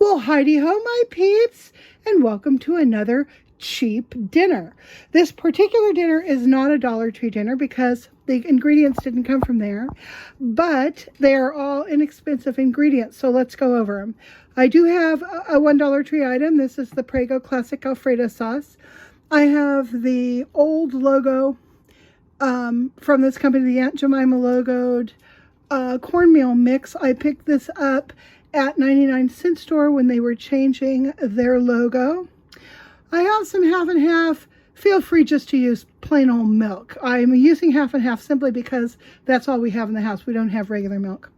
Well, heidi ho, my peeps, and welcome to another cheap dinner. This particular dinner is not a Dollar Tree dinner because the ingredients didn't come from there, but they are all inexpensive ingredients, so let's go over them. I do have a $1 Dollar Tree item. This is the Prego Classic Alfredo sauce. I have the old logo from this company, the Aunt Jemima logoed cornmeal mix. I picked this up at 99-cent store when they were changing their logo. I have some half and half. Feel free just to use plain old milk. I'm using half and half simply because that's all we have in the house. We don't have regular milk.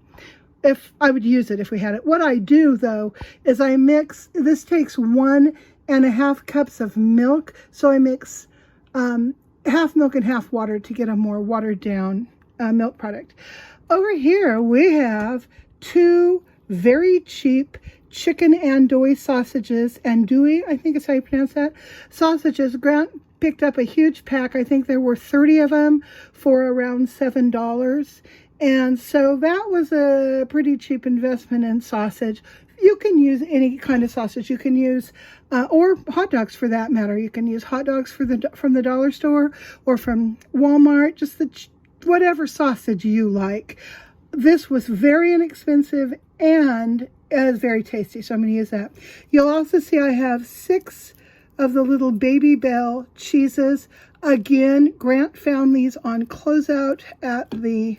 If I would use it if we had it. What I do though is I mix, this takes 1.5 cups of milk. So I mix half milk and half water to get a more watered down milk product. Over here we have 2 very cheap chicken andouille sausages. Andouille, I think is how you pronounce that. Sausages. Grant picked up a huge pack. I think there were 30 of them for around $7. And so that was a pretty cheap investment in sausage. You can use any kind of sausage. You can use, or hot dogs for that matter. You can use hot dogs from the dollar store or from Walmart, just whatever sausage you like. This was very inexpensive and it is very tasty, so I'm going to use that. You'll also see I have 6 of the little Baby Bell cheeses. Again, Grant found these on closeout at the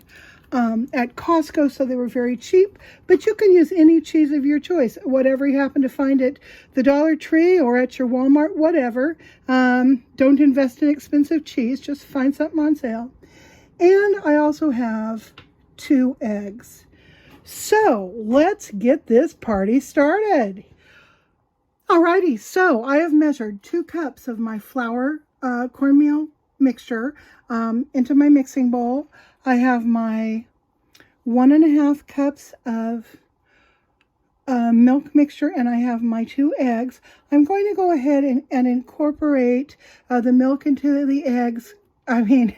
at Costco, so they were very cheap. But you can use any cheese of your choice, whatever you happen to find at the Dollar Tree or at your Walmart, whatever. Don't invest in expensive cheese, just find something on sale. And I also have 2 eggs. So let's get this party started. Alrighty, so I have measured 2 cups of my flour cornmeal mixture into my mixing bowl. I have my 1.5 cups of milk mixture, and I have my 2 eggs. I'm going to go ahead and incorporate the milk into the eggs. The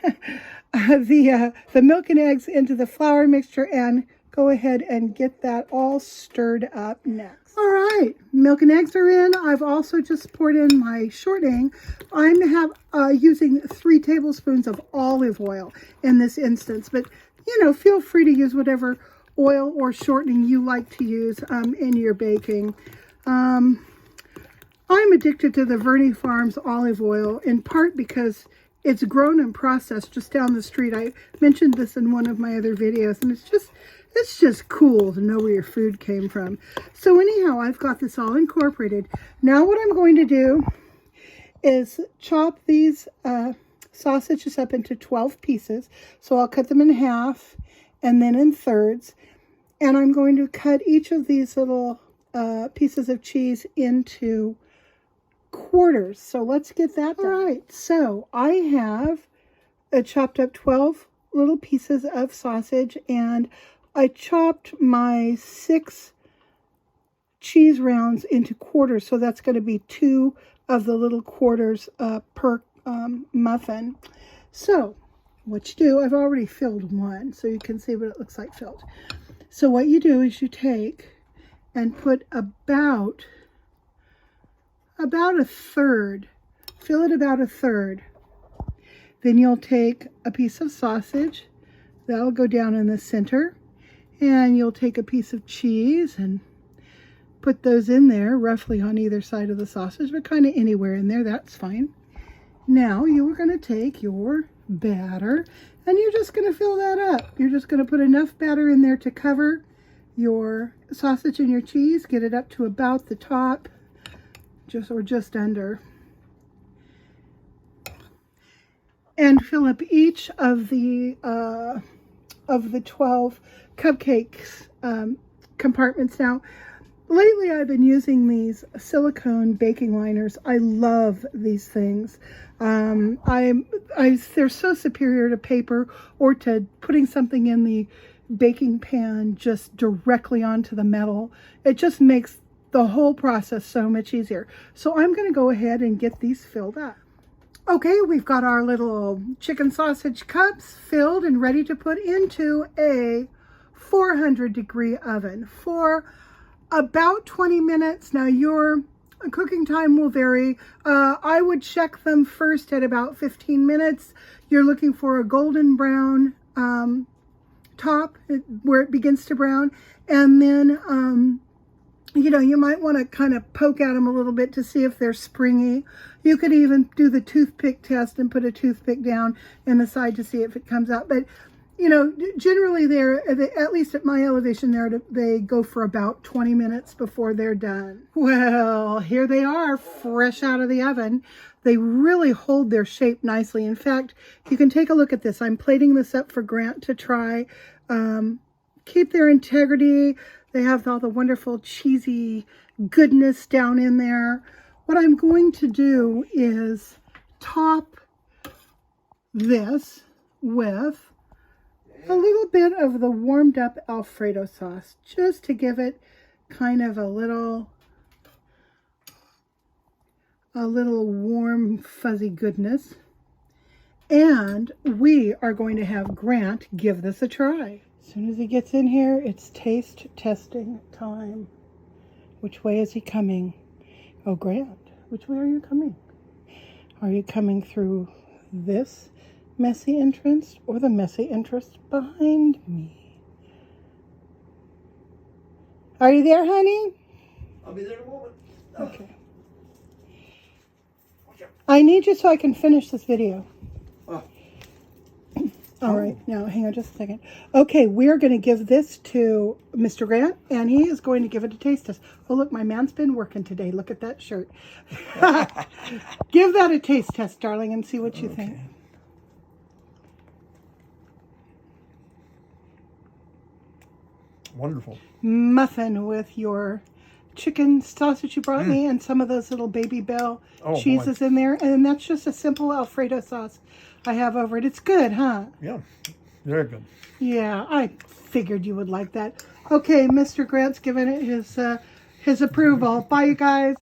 milk and eggs into the flour mixture and go ahead and get that all stirred up next. All right, milk and eggs are in. I've also just poured in my shortening. I'm using 3 tablespoons of olive oil in this instance, but you know, feel free to use whatever oil or shortening you like to use in your baking. I'm addicted to the Verney Farms olive oil, in part because it's grown and processed just down the street. I mentioned this in one of my other videos, and it's just cool to know where your food came from. So anyhow, I've got this all incorporated. Now what I'm going to do is chop these sausages up into 12 pieces. So I'll cut them in half and then in thirds. And I'm going to cut each of these little pieces of cheese into quarters. So let's get that done. All right, so I have chopped up 12 little pieces of sausage, and I chopped my 6 cheese rounds into quarters. So that's going to be 2 of the little quarters per muffin. So what you do, I've already filled one, so you can see what it looks like filled. So what you do is you take and put about a third, fill it about a third. Then you'll take a piece of sausage, that'll go down in the center, and you'll take a piece of cheese and put those in there roughly on either side of the sausage, but kind of anywhere in there, that's fine. Now you are going to take your batter and you're just going to fill that up. You're just going to put enough batter in there to cover your sausage and your cheese, get it up to about the top, just under, and fill up each of the 12 cupcakes compartments. Now, lately I've been using these silicone baking liners. I love these things. They're so superior to paper or to putting something in the baking pan just directly onto the metal. It just makes the whole process so much easier. So I'm going to go ahead and get these filled up. Okay, we've got our little chicken sausage cups filled and ready to put into a 400-degree oven for about 20 minutes. Now your cooking time will vary. I would check them first at about 15 minutes. You're looking for a golden brown top where it begins to brown, and then you know, you might want to kind of poke at them a little bit to see if they're springy. You could even do the toothpick test and put a toothpick down in the side to see if it comes out. But, you know, generally at least at my elevation there, they go for about 20 minutes before they're done. Well, here they are, fresh out of the oven. They really hold their shape nicely. In fact, you can take a look at this. I'm plating this up for Grant to try. Keep their integrity. They have all the wonderful cheesy goodness down in there. What I'm going to do is top this with a little bit of the warmed up Alfredo sauce, just to give it kind of a little warm, fuzzy goodness. And we are going to have Grant give this a try. As soon as he gets in here, it's taste testing time. Which way is he coming? Oh, Grant, which way are you coming? Are you coming through this messy entrance or the messy entrance behind me? Are you there, honey? I'll be there in a moment. Okay. I need you so I can finish this video. Oh. All right, now hang on just a second. Okay, we're going to give this to Mr. Grant, and he is going to give it a taste test. Oh, look, my man's been working today. Look at that shirt. Give that a taste test, darling, and see what you think. Wonderful. Muffin with your chicken sausage you brought me and some of those little Baby Bell cheeses in there. And that's just a simple Alfredo sauce I have over it. It's good, huh? Yeah, very good. Yeah, I figured you would like that. Okay, Mr. Grant's giving it his approval. Bye, you guys.